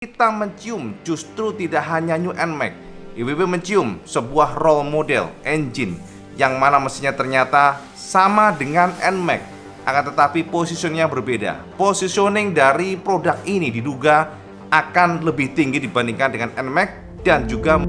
Kita mencium justru tidak hanya New NMAX. IWB mencium sebuah role model engine yang mana mesinnya ternyata sama dengan NMAX, akan tetapi positionnya berbeda. Positioning dari produk ini diduga akan lebih tinggi dibandingkan dengan NMAX dan juga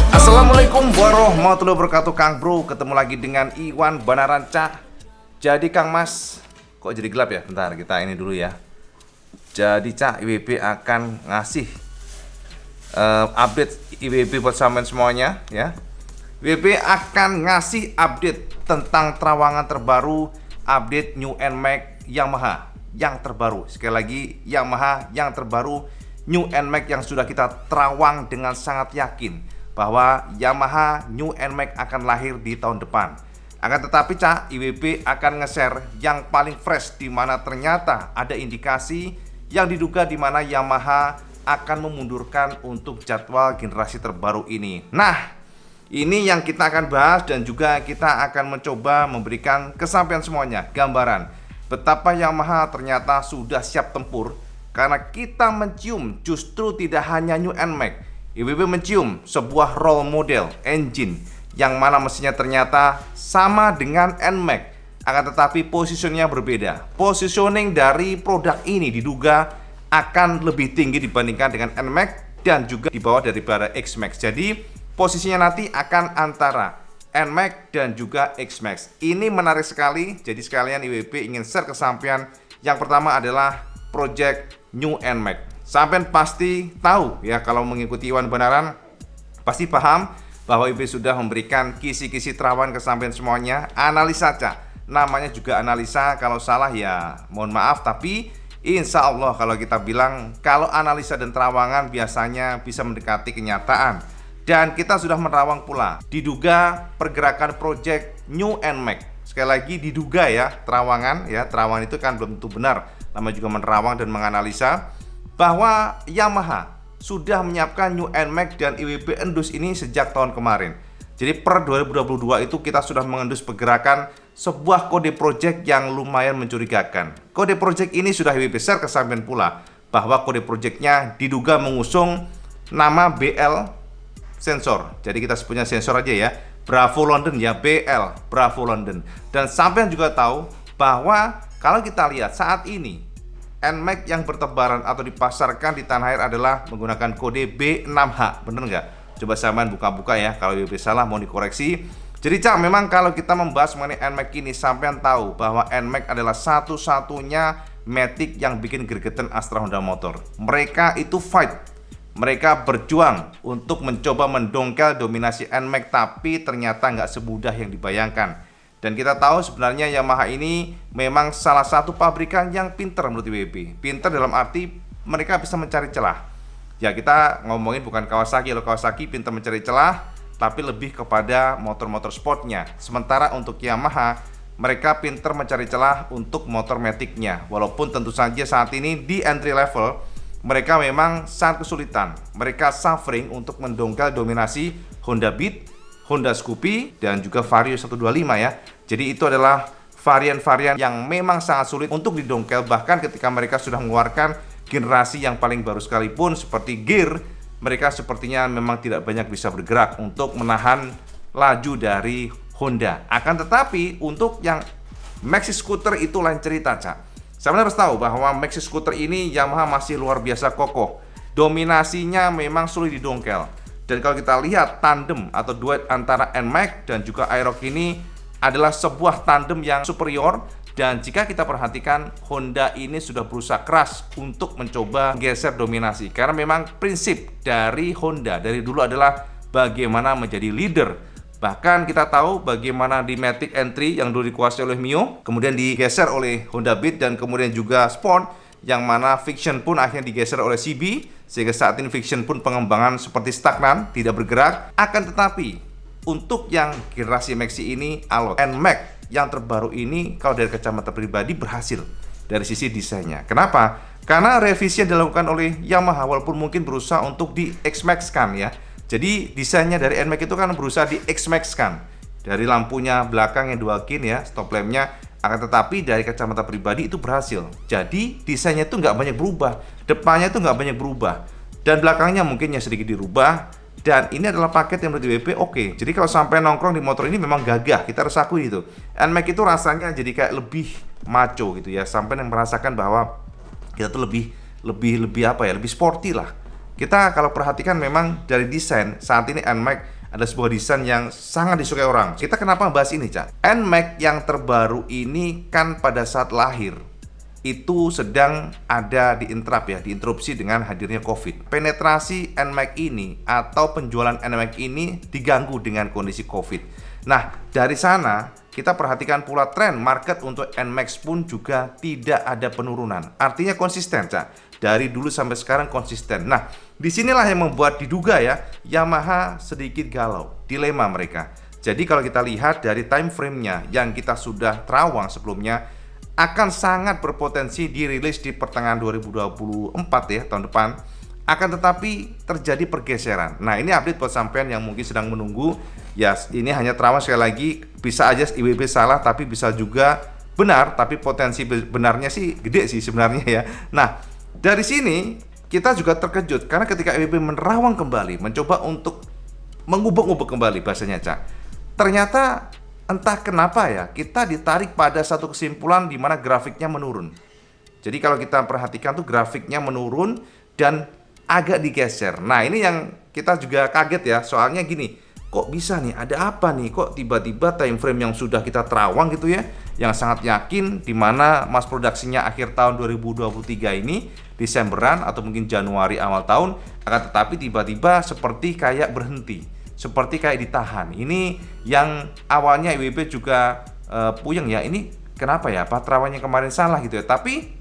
Assalamualaikum warahmatullahi wabarakatuh. Kang Bro, ketemu lagi dengan Iwan Banaranca. Jadi Kang Mas, kok jadi gelap ya? Bentar, kita ini dulu ya. Jadi Cak, IWB akan ngasih update IWB buat sampean semuanya ya. IWB akan ngasih update tentang terawangan terbaru, update New NMAX Yamaha yang terbaru. Sekali lagi, Yamaha yang terbaru, New NMAX yang sudah kita terawang dengan sangat yakin bahwa Yamaha New NMAX akan lahir di tahun depan. Akan tetapi Cak, IWB akan nge-share yang paling fresh, di mana ternyata ada indikasi yang diduga di mana Yamaha akan memundurkan untuk jadwal generasi terbaru ini. Nah, ini yang kita akan bahas dan juga kita akan mencoba memberikan kesampaian semuanya, gambaran betapa Yamaha ternyata sudah siap tempur, karena kita mencium justru tidak hanya New NMAX. IWB mencium sebuah role model engine yang mana mesinnya ternyata sama dengan NMAX, akan tetapi positionnya berbeda. Positioning dari produk ini diduga akan lebih tinggi dibandingkan dengan NMAX dan juga di bawah daripada X-Max. Jadi posisinya nanti akan antara NMAX dan juga X-Max. Ini menarik sekali. Jadi sekalian IWB ingin share kesampaian. Yang pertama adalah Project New NMAX. Sampai pasti tahu ya, kalau mengikuti Iwan Banaran pasti paham bahwa IWB sudah memberikan kisi-kisi terawan ke sampean semuanya. Analisa Cak, namanya juga analisa, kalau salah ya mohon maaf, tapi insya Allah kalau kita bilang kalau analisa dan terawangan biasanya bisa mendekati kenyataan. Dan kita sudah menerawang pula, diduga pergerakan project New NMAX. Sekali lagi diduga ya, terawangan ya, terawangan itu kan belum tentu benar, namanya juga menerawang dan menganalisa bahwa Yamaha sudah menyiapkan New NMAX dan IWB endus ini sejak tahun kemarin. Jadi per 2022 itu kita sudah mengendus pergerakan sebuah kode project yang lumayan mencurigakan. Kode project ini sudah IWB share ke sampean pula, bahwa kode projectnya diduga mengusung nama BL sensor. Jadi kita sebutnya sensor aja ya, Bravo London ya, BL Bravo London. Dan sampean juga tahu bahwa kalau kita lihat saat ini NMAX yang bertebaran atau dipasarkan di tanah air adalah menggunakan kode B6H. Bener nggak? Coba sampean buka-buka ya, kalau IWB salah mau dikoreksi. Jadi Cak, memang kalau kita membahas mengenai NMAX ini, sampean tahu bahwa NMAX adalah satu-satunya matic yang bikin gregetan Astra Honda Motor. Mereka itu fight, mereka berjuang untuk mencoba mendongkel dominasi NMAX, tapi ternyata nggak semudah yang dibayangkan. Dan kita tahu sebenarnya Yamaha ini memang salah satu pabrikan yang pinter menurut IWB. Pinter dalam arti mereka bisa mencari celah. Ya, kita ngomongin bukan Kawasaki. Kalau Kawasaki pinter mencari celah, tapi lebih kepada motor-motor sportnya. Sementara untuk Yamaha, mereka pinter mencari celah untuk motor matic-nya. Walaupun tentu saja saat ini di entry level mereka memang sangat kesulitan. Mereka suffering untuk mendongkel dominasi Honda Beat, Honda Scoopy, dan juga Vario 125 ya. Jadi itu adalah varian-varian yang memang sangat sulit untuk didongkel. Bahkan ketika mereka sudah mengeluarkan generasi yang paling baru sekalipun seperti Gear, mereka sepertinya memang tidak banyak bisa bergerak untuk menahan laju dari Honda. Akan tetapi untuk yang Maxi Scooter itu lain cerita Cak. Saya harus tahu bahwa Maxi Scooter ini Yamaha masih luar biasa kokoh. Dominasinya memang sulit didongkel. Dan kalau kita lihat tandem atau duet antara NMAX dan juga Aerox ini adalah sebuah tandem yang superior. Dan jika kita perhatikan, Honda ini sudah berusaha keras untuk mencoba geser dominasi. Karena memang prinsip dari Honda dari dulu adalah bagaimana menjadi leader. Bahkan kita tahu bagaimana di Matic Entry yang dulu dikuasai oleh Mio, kemudian digeser oleh Honda Beat dan kemudian juga Sport, yang mana Vision pun akhirnya digeser oleh CB, sehingga saat ini Vision pun pengembangan seperti stagnan, tidak bergerak. Akan tetapi untuk yang generasi Maxi ini, Alloy NMAX yang terbaru ini kalau dari kacamata pribadi berhasil dari sisi desainnya. Kenapa? Karena revisi yang dilakukan oleh Yamaha walaupun mungkin berusaha untuk di X-Max kan ya. Jadi desainnya dari NMAX itu kan berusaha di X-Max kan. Dari lampunya belakang yang 2 kin ya, stop lampnya. Akan tetapi dari kacamata pribadi itu berhasil. Jadi desainnya itu nggak banyak berubah. Depannya itu nggak banyak berubah. Dan belakangnya mungkin yang sedikit dirubah. Dan ini adalah paket yang menurut WP oke. Jadi kalau sampai nongkrong di motor ini memang gagah, kita harus akui itu. NMAX itu rasanya jadi kayak lebih maco gitu ya, sampai yang merasakan bahwa kita tuh lebih apa ya, lebih sporty lah. Kita kalau perhatikan memang dari desain saat ini NMAX ada sebuah desain yang sangat disukai orang. Kita kenapa bahas ini, Cak? NMAX yang terbaru ini kan pada saat lahir itu sedang ada diinterupsi dengan hadirnya COVID. Penetrasi NMAX ini atau penjualan NMAX ini diganggu dengan kondisi COVID. Nah, dari sana kita perhatikan pula tren market untuk NMAX pun juga tidak ada penurunan. Artinya konsisten, Cak. Dari dulu sampai sekarang konsisten. Nah, disinilah yang membuat diduga ya, Yamaha sedikit galau, dilema mereka. Jadi kalau kita lihat dari time frame-nya yang kita sudah terawang sebelumnya, akan sangat berpotensi dirilis di pertengahan 2024 ya, tahun depan. Akan tetapi terjadi pergeseran. Nah, ini update buat sampean yang mungkin sedang menunggu. Ya, ini hanya terawang sekali lagi. Bisa aja IWB salah, tapi bisa juga benar. Tapi potensi benarnya sih gede sih sebenarnya ya. Nah, dari sini kita juga terkejut. Karena ketika IWB menerawang kembali, mencoba untuk mengubek-ubek kembali bahasanya, Cak. Ternyata entah kenapa ya, kita ditarik pada satu kesimpulan di mana grafiknya menurun. Jadi kalau kita perhatikan tuh grafiknya menurun dan agak digeser. Nah, ini yang kita juga kaget ya, soalnya gini, kok bisa nih, ada apa nih, kok tiba-tiba time frame yang sudah kita terawang gitu ya, yang sangat yakin di mana mass produksinya akhir tahun 2023 ini, Desemberan atau mungkin Januari awal tahun, akan tetapi tiba-tiba seperti kayak berhenti, seperti kayak ditahan. Ini yang awalnya IWB juga puyeng ya, ini kenapa ya, apa terawangnya kemarin salah gitu ya. Tapi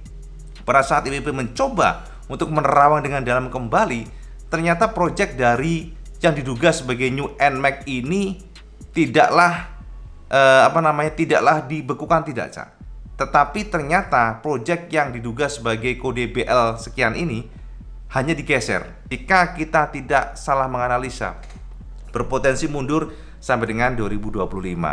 pada saat IWB mencoba untuk menerawang dengan dalam kembali, ternyata project dari yang diduga sebagai new NMAX ini tidaklah tidaklah dibekukan, tidak, Cak. Tetapi ternyata project yang diduga sebagai kode BL sekian ini hanya digeser. Jika kita tidak salah menganalisa, berpotensi mundur sampai dengan 2025.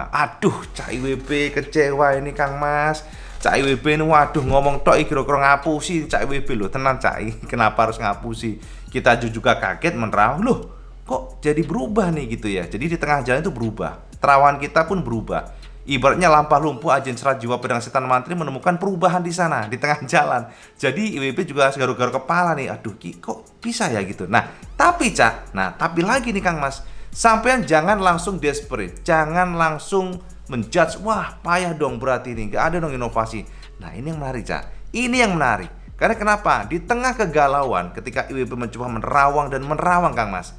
Aduh, Cak IWB kecewa ini Kang Mas. Cak IWB ini waduh ngomong tok kira-kira ngapusi Cak IWB loh, tenang Cak. Kenapa harus ngapusi? Kita juga kaget menerawang, loh kok jadi berubah nih gitu ya. Jadi di tengah jalan itu berubah. Terawangan kita pun berubah. Ibaratnya lampah lumpuh ajen serat jiwa pedang setan mantri menemukan perubahan di sana di tengah jalan. Jadi IWB juga garuk-garuk kepala nih. Aduh, kok bisa ya gitu. Nah, tapi Cak, tapi lagi nih Kang Mas, sampean jangan langsung desperate, jangan langsung menjudge, wah payah dong berarti ini, nggak ada dong inovasi. Nah, ini yang menarik, Cak. Ini yang menarik. Karena kenapa? Di tengah kegalauan ketika IWB mencoba menerawang Kang Mas,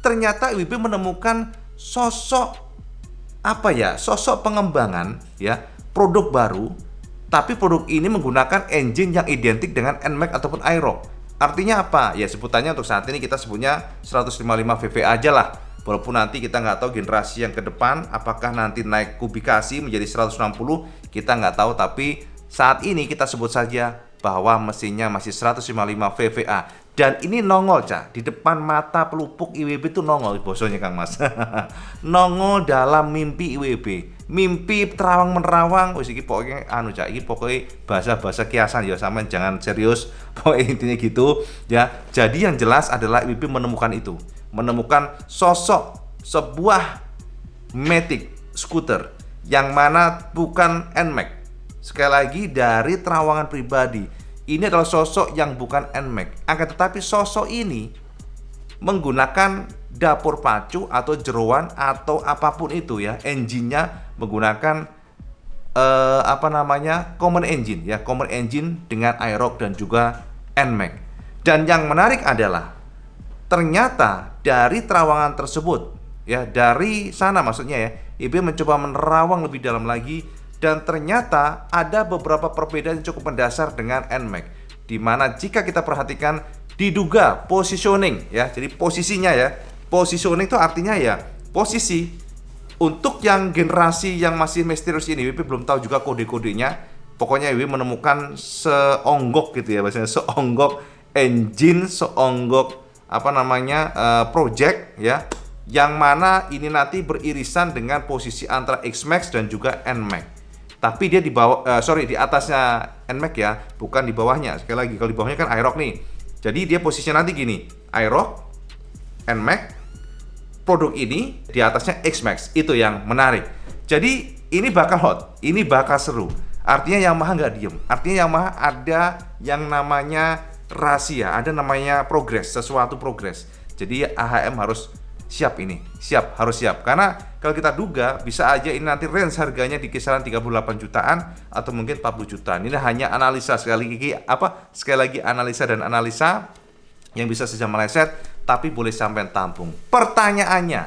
ternyata IWB menemukan sosok sosok pengembangan ya, produk baru, tapi produk ini menggunakan engine yang identik dengan NMAX ataupun Aerox. Artinya apa? Ya sebutannya untuk saat ini kita sebutnya 155 VVA aja lah. Walaupun nanti kita nggak tahu generasi yang ke depan apakah nanti naik kubikasi menjadi 160, kita nggak tahu, tapi saat ini kita sebut saja bahwa mesinnya masih 155 VVA. Dan ini nongol, Cak, di depan mata pelupuk IWB itu nongol bosonya Kang Mas. Nongol dalam mimpi IWB. Mimpi terawang menerawang, wis iki pokoknya Cak, iki pokoknya bahasa-bahasa kiasan ya, sama jangan serius. Pokoknya intinya gitu ya. Jadi yang jelas adalah IWB menemukan itu. Menemukan sosok sebuah Matic scooter yang mana bukan NMAX. Sekali lagi dari terawangan pribadi, ini adalah sosok yang bukan NMAX. Akan tetapi sosok ini menggunakan dapur pacu atau jeroan atau apapun itu ya, engine-nya menggunakan common engine ya, common engine dengan Aerox dan juga NMAX. Dan yang menarik adalah ternyata dari terawangan tersebut, ya dari sana maksudnya ya, IB mencoba menerawang lebih dalam lagi dan ternyata ada beberapa perbedaan yang cukup mendasar dengan NMAX, di mana jika kita perhatikan diduga positioning ya, jadi posisinya ya, positioning itu artinya ya posisi untuk yang generasi yang masih misterius ini. WP belum tahu juga kode-kodenya, pokoknya WP menemukan seonggok gitu ya, bahasanya seonggok engine, seonggok project ya, yang mana ini nanti beririsan dengan posisi antara X-Max dan juga NMAX. Tapi dia di bawah, di atasnya NMAX ya, bukan di bawahnya. Sekali lagi, kalau di bawahnya kan IROC nih. Jadi dia posisinya nanti gini, IROC, NMAX, produk ini di atasnya X-Max. Itu yang menarik. Jadi ini bakal hot, ini bakal seru. Artinya Yamaha nggak diem. Artinya Yamaha ada yang namanya rahasia, ada namanya progres, sesuatu progres. Jadi AHM harus siap ini, harus siap. Karena kalau kita duga bisa aja ini nanti range harganya di kisaran 38 jutaan atau mungkin 40 jutaan. Ini hanya analisa, sekali lagi analisa dan analisa yang bisa saja meleset, tapi boleh sampai tampung. Pertanyaannya,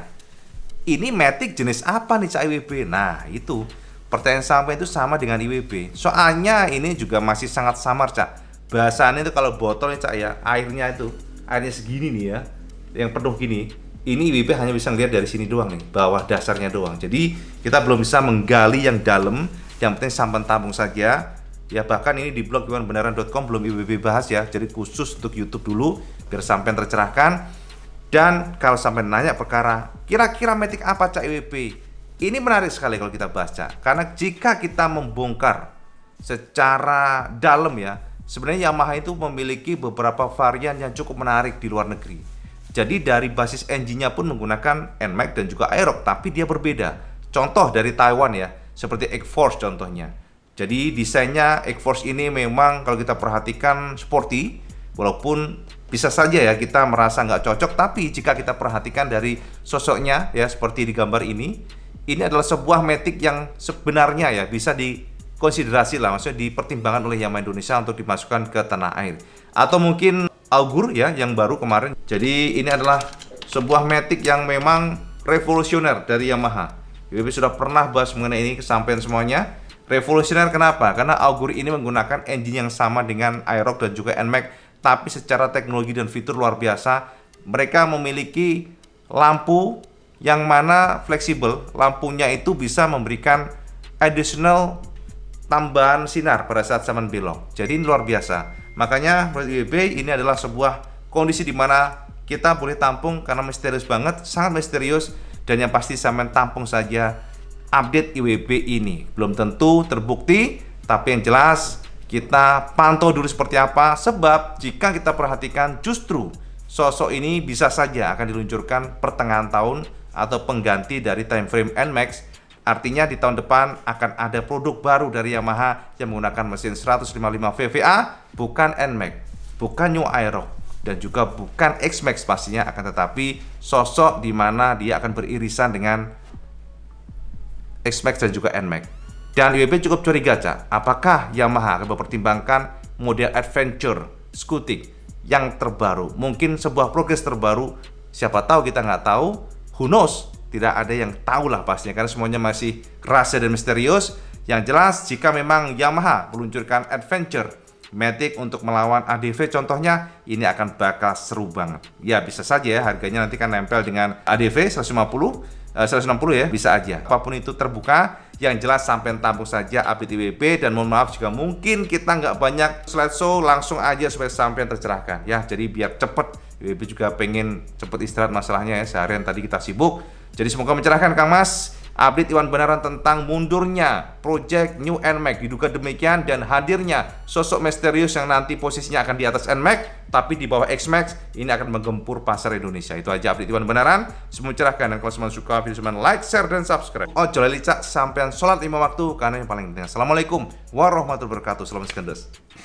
ini Matic jenis apa nih Cak IWB? Nah itu pertanyaan sampai itu sama dengan IWB. Soalnya ini juga masih sangat samar Cak. Bahasannya itu kalau botol nih Cak ya, airnya segini nih ya, yang penuh gini. Ini IWB hanya bisa ngeliat dari sini doang nih, bawah dasarnya doang. Jadi kita belum bisa menggali yang dalam. Yang penting sampan tampung saja. Ya bahkan ini di blog iwanbenaran.com belum IWB bahas ya. Jadi khusus untuk YouTube dulu biar sampai tercerahkan. Dan kalau sampai nanya perkara kira-kira Matic apa Cak IWB, ini menarik sekali kalau kita bahas Cak. Karena jika kita membongkar secara dalam ya, sebenarnya Yamaha itu memiliki beberapa varian yang cukup menarik di luar negeri. Jadi dari basis engine-nya pun menggunakan NMAX dan juga Aerox, tapi dia berbeda. Contoh dari Taiwan ya, seperti X-Force contohnya. Jadi desainnya X-Force ini memang kalau kita perhatikan sporty, walaupun bisa saja ya kita merasa nggak cocok, tapi jika kita perhatikan dari sosoknya ya seperti di gambar ini adalah sebuah Matic yang sebenarnya ya bisa dikonsiderasi lah, maksudnya dipertimbangkan oleh Yamaha Indonesia untuk dimasukkan ke tanah air. Atau mungkin Augur ya yang baru kemarin. Jadi ini adalah sebuah Matic yang memang revolusioner dari Yamaha. WB sudah pernah bahas mengenai ini, kesampaian semuanya. Revolusioner kenapa? Karena Augur ini menggunakan engine yang sama dengan Aerox dan juga NMAX, tapi secara teknologi dan fitur luar biasa. Mereka memiliki lampu yang mana fleksibel. Lampunya itu bisa memberikan additional tambahan sinar pada saat zaman belok. Jadi ini luar biasa. Makanya menurut IWB ini adalah sebuah kondisi di mana kita boleh tampung karena misterius banget, sangat misterius, dan yang pasti sampai tampung saja update IWB ini. Belum tentu terbukti, tapi yang jelas kita pantau dulu seperti apa, sebab jika kita perhatikan justru sosok ini bisa saja akan diluncurkan pertengahan tahun atau pengganti dari time frame NMAX. Artinya di tahun depan akan ada produk baru dari Yamaha yang menggunakan mesin 155 VVA, bukan NMAX, bukan New Aerox, dan juga bukan X-Max pastinya, akan tetapi sosok di mana dia akan beririsan dengan X-Max dan juga NMAX. Dan IWB cukup curiga Cak, apakah Yamaha akan mempertimbangkan model adventure scooting yang terbaru, mungkin sebuah progres terbaru, siapa tahu, kita nggak tahu, who knows. Tidak ada yang tahu lah pastinya, karena semuanya masih rahasia dan misterius. Yang jelas jika memang Yamaha meluncurkan adventure Matic untuk melawan ADV contohnya, ini akan bakal seru banget. Ya bisa saja ya harganya nanti kan nempel dengan ADV 160 ya, bisa aja. Apapun itu terbuka, yang jelas sampai tampung saja update IWB. Dan mohon maaf jika mungkin kita nggak banyak slideshow, langsung aja supaya sampai tercerahkan ya. Jadi biar cepet, IWB juga pengen cepet istirahat masalahnya ya, seharian tadi kita sibuk. Jadi semoga mencerahkan Kang Mas. Update Iwan Benaran tentang mundurnya Project New NMAX diduga demikian, dan hadirnya sosok misterius yang nanti posisinya akan di atas NMAX tapi di bawah X-Max, ini akan menggempur pasar Indonesia. Itu aja update Iwan Benaran. Semoga mencerahkan, dan kalau semua suka video semuanya like, share, dan subscribe. Ojo lali Cak sampean sholat 5 waktu karena yang paling penting. Assalamualaikum warahmatullahi wabarakatuh. Salam sekendes.